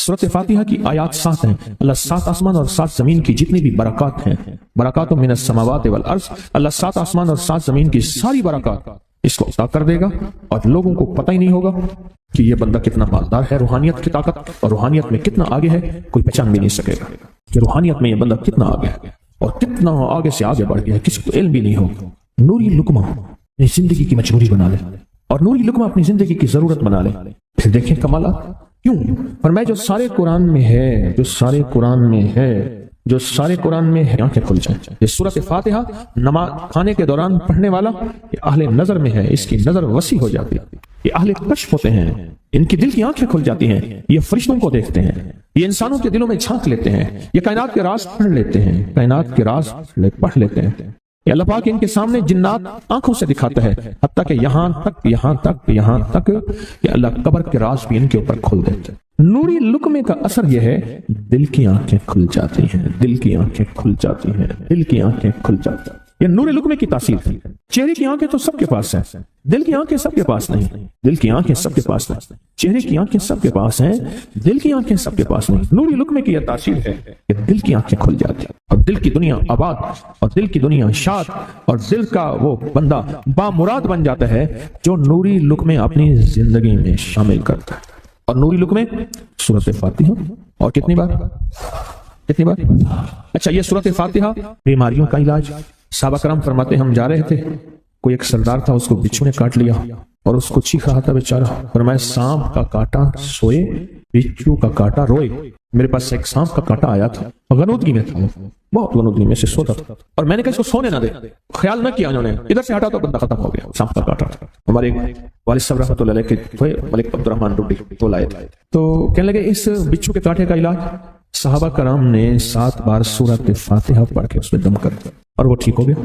सूरत फातिहा की आयात 7 हैं। अल्लाह 7 आसमान और 7 जमीन की जितनी भी बरकत हैं, बरकातुम मिनस समावाति वल अर्ज़, अल्लाह 7 आसमान और 7 जमीन की सारी बरकत इसको अता कर देगा और लोगों को पता ही नहीं होगा कि ये बंदा कितना मालदार है, रूहानियत की ताकत और रूहानियत में कितना आगे है, कोई पहचान भी नहीं सकेगा कि रूहानियत में ये बंदा कितना आगे है और कितना आगे से आगे बढ़ गया है, किसी को इल्म भी नहीं होगा। नूरी लुकमा अपनी जिंदगी की मजबूरी बना ले और नूरी लुकमा अपनी जिंदगी की जरूरत बना ले। फिर देखें कमाल क्यों, पर मैं जो सारे कुरान में है, जो सारे कुरान में है, जो सारे कुरान में है, आंखें खुल जाए। ये सूरत फातिहा नमाज खाने के दौरान पढ़ने वाला ये अहले नजर में है, इसकी नजर वसी हो जाती है। ये अहले कश्फ होते हैं, इनकी दिल की आंखें खुल जाती हैं, ये फरिश्तों को देखते हैं, ये इंसानों के दिलों में झांक लेते हैं, ये कायनात के राज पढ़ लेते हैं, कायनात के राज पढ़ लेते हैं। ये अल्लाह पाक इनके सामने जिन्नात आंखों से दिखाता है, हत्ता कि यहाँ तक कि अल्लाह कब्र के राज भी इनके ऊपर खोल देते हैं। नूरी लुकमे का असर यह है, दिल की आंखें खुल जाती हैं, दिल की आंखें खुल जाती हैं, दिल की आंखें खुल जाती हैं। ये नूरी लुकमे की तासीर है। चेहरे की आंखें तो सबके पास है, दिल की आंखें सबके पास नहीं। दिल की आंखें सबके पास नहीं, चेहरे की आंखें सबके पास हैं, दिल की आंखें सबके पास नहीं। नूरी लुकमे की यह तासीर है कि दिल की आंखें खुल जाती हैं और दिल की दुनिया आबाद और दिल की दुनिया शाद और दिल का वो बंदा बामुराद बन जाता है जो नूरी लुकमे अपनी जिंदगी में शामिल करता है। और नूरी लुकमे सूरत फातिहा, और कितनी बार? अच्छा, ये सूरत फातिहा बीमारियों का इलाज। साहबा करम फरमाते हम जा रहे थे, कोई एक सरदार था, उसको बिच्छू ने काट लिया और उसको चीख रहा था बेचारा। फरमाया सांप का काटा सोए, बिच्छू का काटा रोए। मेरे पास एक सांप का काटा आया था, गनूदगी में था, बहुत गनूदगी में से सोता था और मैंने कहा इसको सोने ना दे, ख्याल न किया उन्होंने, इधर से हटा तो बंदा खत्म हो गया, सांप का काटा। हमारे वालिद साहब रहमतुल्लाह अलैह के मलिक अब्दुर्रहमान डुडी तो लाए थे, तो कहने लगे इस बिच्छू के काटे का इलाज साहबा कराम ने 7 बार सूरत फातिहा पढ़ के उसमें दम कर दिया और वो ठीक हो गया।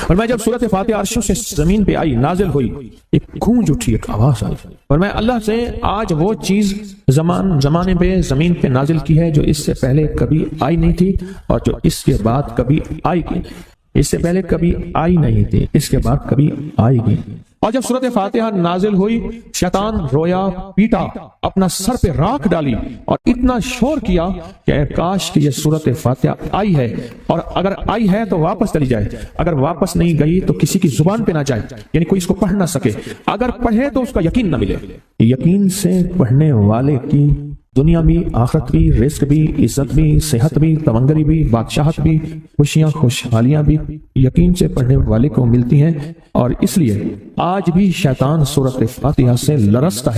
और मैं जब सूरत फातिहा अर्शों से जमीन पे आई, नाजिल हुई, एक गूंज उठी, एक आवाज आई और मैं अल्लाह से आज वो चीज जमाने पे जमीन पे नाजिल की है जो इससे पहले कभी आई नहीं थी और जो इसके बाद कभी आएगी। इससे पहले कभी आई नहीं थी, इसके बाद कभी आएगी। और जब सूरत फातिहा नाजिल हुई, शैतान रोया पीटा, अपना सर पे राख डाली और इतना शोर किया कि काश कि ये सूरत फातिहा आई है, और अगर आई है तो वापस चली जाए, अगर वापस नहीं गई तो किसी की जुबान पे ना जाए, यानी कोई इसको पढ़ ना सके, अगर पढ़े तो उसका यकीन ना मिले। यकीन से पढ़ने वाले की दुनिया भी, आखिरत भी, रिस्क भी, इज्जत भी, सेहत भी, तमंगरी भी, बादशाहत भी, खुशियां खुशहालियां भी यकीन से पढ़ने वाले को मिलती हैं। और इसलिए आज भी शैतान सूरत फातिहा से लरसता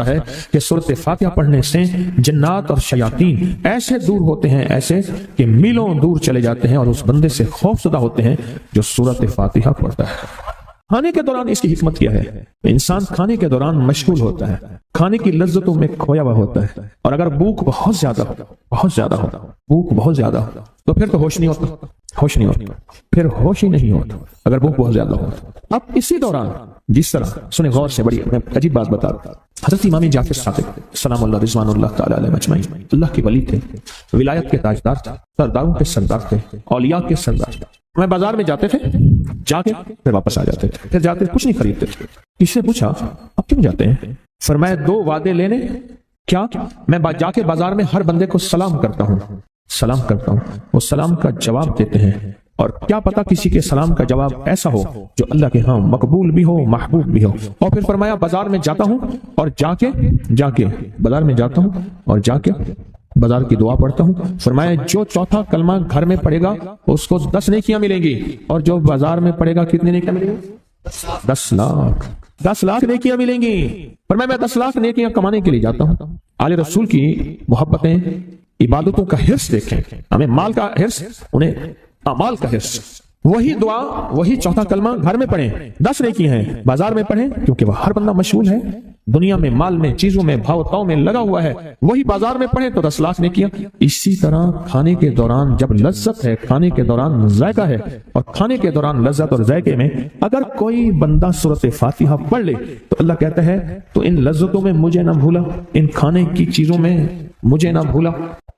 है कि सूरत फातिहा पढ़ने से जिन्नात और शयातीन ऐसे दूर होते हैं, ऐसे कि मीलों दूर चले जाते हैं और उस बंदे से खौफजदा होते हैं जो सूरत फातिहा पढ़ता है। खाने के दौरान इसकी हिकमत क्या है? इंसान खाने के दौरान मशगूल होता है, खाने की लज्जतों में खोया हुआ होता है, और अगर भूख बहुत ज्यादा हो तो फिर तो होश नहीं होता, फिर होश ही नहीं होता अगर भूख बहुत ज्यादा हो। अब इसी दौरान जिस तरह सुने गौर से, बड़ी मैं अजीब बात बता रहा था, हजरत इमाम जाफर सादिक सलामुल्लाह रिज़वानुल्लाह ताला अलैहि अजमईन अल्लाह के वली थे, विलायत के ताजदार थे, सरदारों के सरदार थे, औलिया के सरदार थे। मैं बाजार में जाते थे, जाके फिर वापस आ जाते थे, फिर जाते कुछ नहीं खरीदते थे। किसी से पूछा अब क्यों जाते हैं? फरमाया 2 वादे लेने। क्या? मैं जाके बाजार में हर बंदे को सलाम करता हूँ, वो सलाम का जवाब देते हैं, और क्या पता किसी के सलाम का जवाब ऐसा हो जो अल्लाह के यहाँ मकबूल भी हो, महबूब भी हो। और फिर फरमाया बाजार में जाता हूँ और जाके बाजार में जाता हूँ और जाके बाजार की दुआ पढ़ता हूँ। फरमाया जो चौथा कलमा घर में पढ़ेगा उसको 10 नेकियां मिलेंगी, और जो बाजार में पढ़ेगा कितनी नेकियां मिलेंगी? 10 लाख नेकियां मिलेंगी। फरमाया मैं 10 लाख नेकियां कमाने के लिए जाता हूँ। आले रसूल की मोहब्बतें, इबादतों का हिर्स देखें, हमें माल का हिर्स, उन्हें अमाल का हिर्स। वही दुआ, वही चौथा कलमा घर में पढ़ें, 10 नेकी हैं, बाजार में पढ़ें क्योंकि वह हर बंदा मशगूल है, दुनिया में, माल में, चीजों में, भावताओं में लगा हुआ है। वही बाजार में पढ़ें तो 10 लाख नेकियां। इसी तरह खाने के दौरान जब लज्जत है, खाने के दौरान जायका है, और खाने के दौरान लज्जत और जायके में अगर कोई बंदा सूरत फातिहा पढ़ ले तो अल्लाह कहता है तो इन लज्जतों में मुझे ना भूला, इन खाने की चीजों में मुझे ना भूला,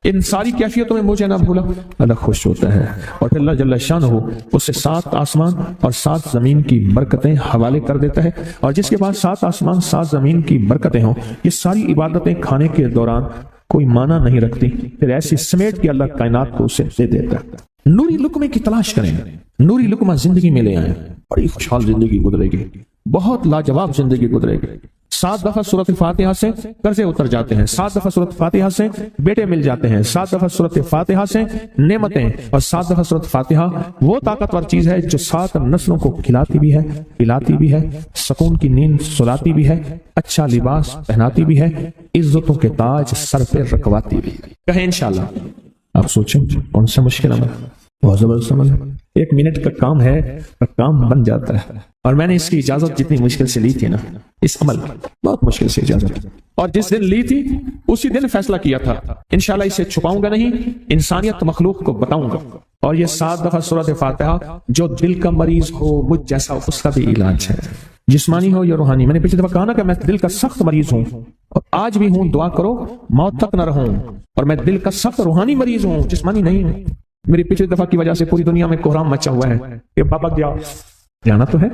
इन सारी कैफियतों में मुझे ना भूला। अल्लाह खुश होता है और फिर अल्लाह जल्ल शानहू उससे 7 आसमान और 7 जमीन की बरकतें हवाले कर देता है। और जिसके पास 7 आसमान 7 जमीन की बरकतें हों, ये सारी इबादतें खाने के दौरान कोई माना नहीं रखती, फिर ऐसी समेट के अल्लाह कायनात को उसे दे देता है। नूरी लुकमे की तलाश करें, नूरी लुकमा जिंदगी में ले आए, बड़ी खुशहाल जिंदगी गुजरेगी, बहुत लाजवाब जिंदगी गुजरेगी। 7 दफा सूरत फातिहा से कर्जे उतर जाते हैं, 7 दफा सूरत फातिहा से बेटे मिल जाते हैं, 7 दफा सूरत फातिहा से नेमतें, और 7 दफा सूरत फातिहा वो ताकतवर चीज है जो 7 नस्लों को खिलाती भी है, पिलाती भी है, सुकून की नींद सुलाती भी है, अच्छा लिबास पहनाती भी है, इज्जतों के ताज सर पे रखवाती भी है। कहें इंशाल्लाह। आप सोचें कौन सा मुश्किल अमल, बहुत जबरदस्त अमल है। 1 मिनट का काम है और काम बन जाता है। और मैंने इसकी इजाजत जितनी मुश्किल से ली थी ना, इस अमल बहुत मुश्किल से इजाजत, और जिस दिन ली थी उसी दिन फैसला किया था इंशाल्लाह इसे छुपाऊंगा नहीं, इंसानियत मखलूक को बताऊंगा। और ये 7 दफा सूरत फातिहा जो दिल का मरीज हो मुझ जैसा, उसका भी इलाज है, जिस्मानी हो या रूहानी। मैंने पिछली दफा कहा ना कि मैं दिल का सख्त मरीज हूं और आज भी हूं, दुआ करो मौत तक न रहूं। और मैं दिल का सख्त रूहानी मरीज हूं, जिस्मानी नहीं हूं। मेरी पिछली दफा की वजह से पूरी दुनिया में कोहराम मचा हुआ है कि पापा क्या जाना तो है,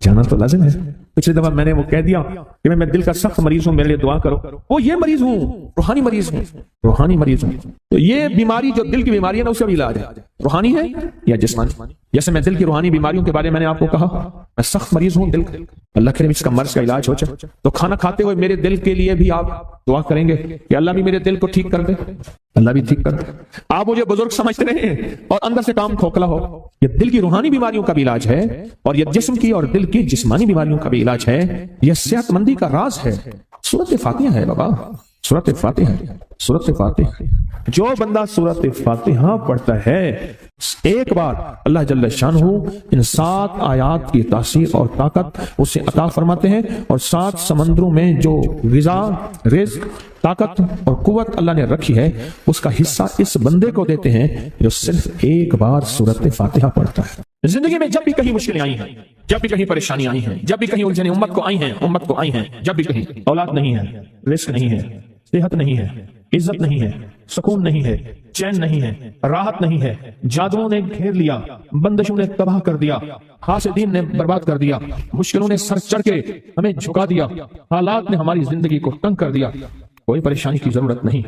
जाना तो लाजिम है। पिछली दफा मैंने वो कह दिया कि मैं दिल का सख्त मरीज हूं, मेरे लिए दुआ करो। वो ये मरीज हूं, रूहानी मरीज हूं, रूहानी मरीज हूं। तो ये बीमारी जो दिल की बीमारी है ना, उसका भी इलाज है, रूहानी है या जिस्मानी। जैसे मैं दिल की रूहानी बीमारियों के बारे में मैंने आपको कहा, मैं सख्त मरीज हूं दिल का, अल्लाह करे इसका मर्ज का इलाज हो जाए। तो खाना खाते हुए मेरे दिल के लिए भी आप दुआ करेंगे कि अल्लाह भी मेरे दिल को ठीक कर दे, अल्लाह भी ठीक कर दे। आप मुझे बुजुर्ग समझते रहे और अंदर से काम खोखला हो। ये दिल की रूहानी बीमारियों का भी इलाज है और ये जिस्म की और दिल की जिस्मानी बीमारियों का भी इलाज है। यह सेहतमंदी का राज है। सूरत फातिहा है बाबा, सूरत फातिहा, सूरत फातिहा। जो बंदा सूरत फातिहा पढ़ता है, एक बार अल्लाह जल्ल शानहू इन 7 आयात की तासीर और ताकत उसे अता फरमाते हैं। और 7 समंदरों में जो ग़िज़ा, रिज़्क़, ताकत और कुव्वत अल्लाह ने रखी है, उसका हिस्सा इस बंदे को देते हैं जो सिर्फ एक बार सूरत फातिहा पढ़ता है। जिंदगी में जब भी कहीं मुश्किलें आई हैं, जब भी कहीं परेशानी आई हैं, जब भी कहीं उलझने उम्मत को आई हैं, उम्मत को आई हैं, जब भी कहीं औलाद नहीं है, रिज़्क़ नहीं है, सेहत नहीं है, इज्जत नहीं है, सुकून नहीं है, चैन नहीं है, राहत नहीं है, जादुओं ने घेर लिया, बंदिशों ने तबाह कर दिया, हासिदीन ने बर्बाद कर दिया, मुश्किलों ने सर चढ़ के हमें झुका दिया, हालात ने हमारी जिंदगी को तंग कर दिया, कोई परेशानी की जरूरत नहीं।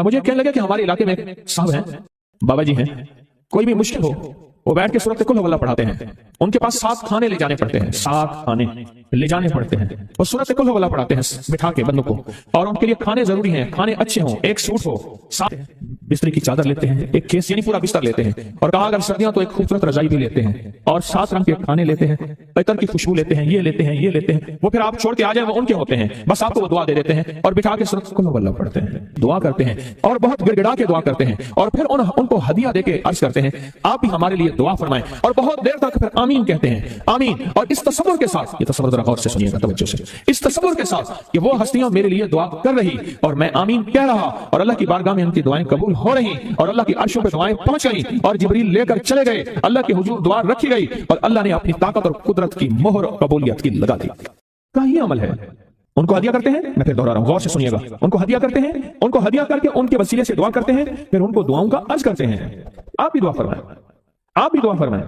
मुझे कहने लगे कि हमारे इलाके में साहब हैं, बाबा जी हैं, कोई भी मुश्किल हो वो बैठ के सूरत कुल हुवल्लाह पढ़ाते हैं। उनके पास 7 खाने ले जाने पड़ते हैं, 7 खाने ले जाने पड़ते हैं, वो सूरत कुल हुवल्लाह पढ़ाते हैं बिठा के बंदों को। और उनके लिए खाने जरूरी हैं, खाने अच्छे हों, एक सूट हो, 7 बिस्तरी की चादर लेते हैं, एक केस यानी पूरा बिस्तर लेते हैं, और कहा अगर सर्दियां तो एक खूबसूरत रजाई भी लेते हैं, और 7 रंग के खाने लेते हैं, इतर की खुशबू लेते हैं, ये लेते हैं, ये लेते हैं। वो फिर आप छोड़ के आ जाए वो उनके होते हैं, बस आपको वो दुआ दे देते हैं और बिठा के सूरत कुल हुवल्लाह पढ़ते हैं, दुआ करते हैं और बहुत गिड़गिड़ा के दुआ करते हैं। और फिर उनको हदिया दे के अर्ज करते हैं आप भी हमारे लिए दुआ फरमाएं, और बहुत देर तक फिर आमीन कहते हैं, आमीन। और इस तसव्वुर के साथ, ये तसव्वुर जरा गौर से सुनिएगा तवज्जो से, इस तसव्वुर के साथ कि वो हस्तियां मेरे लिए दुआ कर रही और मैं आमीन कह रहा, और अल्लाह की बारगाह में उनकी दुआएं कबूल हो रही, और अल्लाह की अर्शों पे दुआएं पहुंच गई, और जिब्रील लेकर चले गए, अल्लाह के हुजूर दुआ रखी गई, और अल्लाह ने अपनी ताकत और कुदरत की मोहर कबूलियत की लगा दी। क्या ये अमल है? उनको हदिया करते हैं, मैं फिर दोहरा रहा हूं, गौर से सुनिएगा। उनको हदिया करते हैं, उनको हदिया करके उनके वसीले से दुआ करते हैं, फिर उनको दुआओं का अर्ज करते हैं। आप भी दुआ फरमाएं, आप भी दुआ फरमाएं,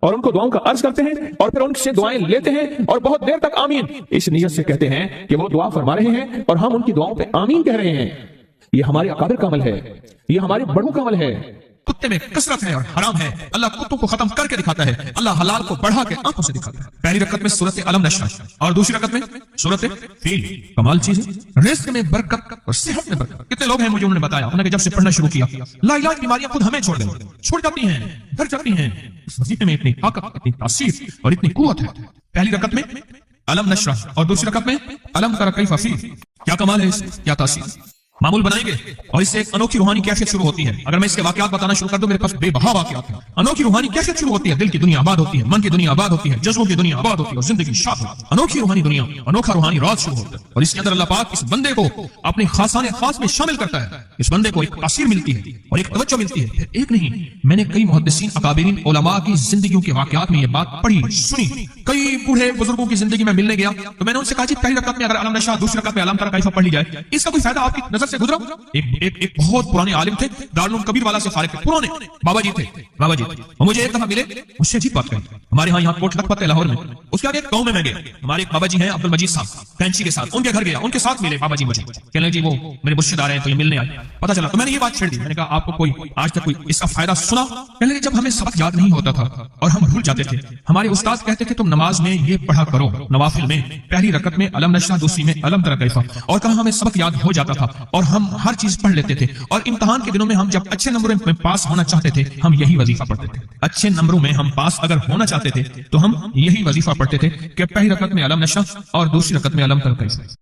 और उनको दुआओं का अर्ज करते हैं, और फिर उनसे दुआएं लेते हैं, और बहुत देर तक आमीन इस नियत से कहते हैं कि वो दुआ फरमा रहे हैं और हम उनकी दुआओं पे आमीन कह रहे हैं। ये हमारे अकाबिर का अमल है, ये हमारे बड़ों का अमल है। कुत्ते में कसरत है और हराम है, अल्लाह कुत्तों को खत्म करके दिखाता है, अल्लाह हलाल को बढ़ा के आंखों से दिखाता है। पहली रकत में सूरत अलम नशरह और दूसरी रकत में सूरत फील। कमाल चीज है, रिज़्क़ में बरकत और सेहत में बरकत। कितने लोग हैं मुझे उन्होंने बताया, उन्होंने जब से पढ़ना शुरू किया लाइलाज बीमारियां खुद हमें छोड़ जाती हैं, घर जाती हैं। इस वजीफे में इतनी ताकत, इतनी तासीर और इतनी कुव्वत है। पहली रकत में अलम नशरह और दूसरी रकत में अलम तरा कैफ़ फील। क्या कमाल है, क्या तासीर। मामूल बनाएंगे और इससे एक अनोखी रूहानी कैफियत शुरू होती है। अगर मैं इसके वाकयात बताना शुरू कर दूं, मेरे पास बेबहा वाकयात हैं। अनोखी रूहानी कैफियत शुरू होती है, दिल की दुनिया आबाद होती है, मन की दुनिया आबाद होती है, जज्बों की दुनिया आबाद होती है, और जिंदगी शाद होती है। अनोखी रूहानी दुनिया, अनोखा रूहानी राज शुरू होता है, और इसके अंदर अल्लाह पाक इस बंदे को अपने खासाने खास में शामिल करता है। इस बंदे को एक तासीर मिलती है और एक तवज्जो मिलती है। एक नहीं, मैंने कई मुहद्दिसीन अकाबिरीन उलमा की जिंदगियों के वाकयात में ये बात पढ़ी सुनी। कई बूढ़े बुजुर्गों की जिंदगी में मिलने गया तो मैंने उनसे कहा जी पहली रकत में अगर अलम नशरह, दूसरी रकत में अलम तरा कैफ़ पढ़ ली जाए, इसका कोई फायदा आपकी नजर से गुजरा, एक बहुत पुराने आलिम थे, दारुल कबीर वाला से फारिग थे, पुराने बाबा जी थे, बाबा जी। और मुझे एक दफा मिले, मुझसे अजीब बात कही, हमारे यहाँ कोट लखपत है लाहौर में, उसके आगे एक गांव में मैं गया, हमारे एक बाबा जी हैं अब्दुल मजीद साहब, कैंची के साथ, उनके घर गया, उनके साथ मिले बाबा जी मुझे, कहने लगे जी वो मेरे मुर्शिद आ रहे हैं तो ये मिलने आए। पता चला तो मैंने ये बात छेड़ दी, मैंने कहा आपको कोई आज तक कोई इसका फायदा सुना? कहने लगे जब हमें सबक याद नहीं होता था और हम भूल जाते थे, हमारे उस्ताद कहते थे तुम नमाज में ये पढ़ा करो, नवाफिल में पहली रकत में अलम नशरा, दूसरी में अलम तरा कैफा, और कहा हमें सबक याद हो जाता था और हम हर चीज पढ़ लेते थे, और इम्तिहान के दिनों में हम जब अच्छे नंबरों में पास होना चाहते थे हम यही वजीफा पढ़ते थे। अच्छे नंबरों में हम पास अगर होना चाहते थे तो हम यही वजीफा पढ़ते थे कि पहली रकत में अलम नशरा और दूसरी रकत में अलम तरा कैफा।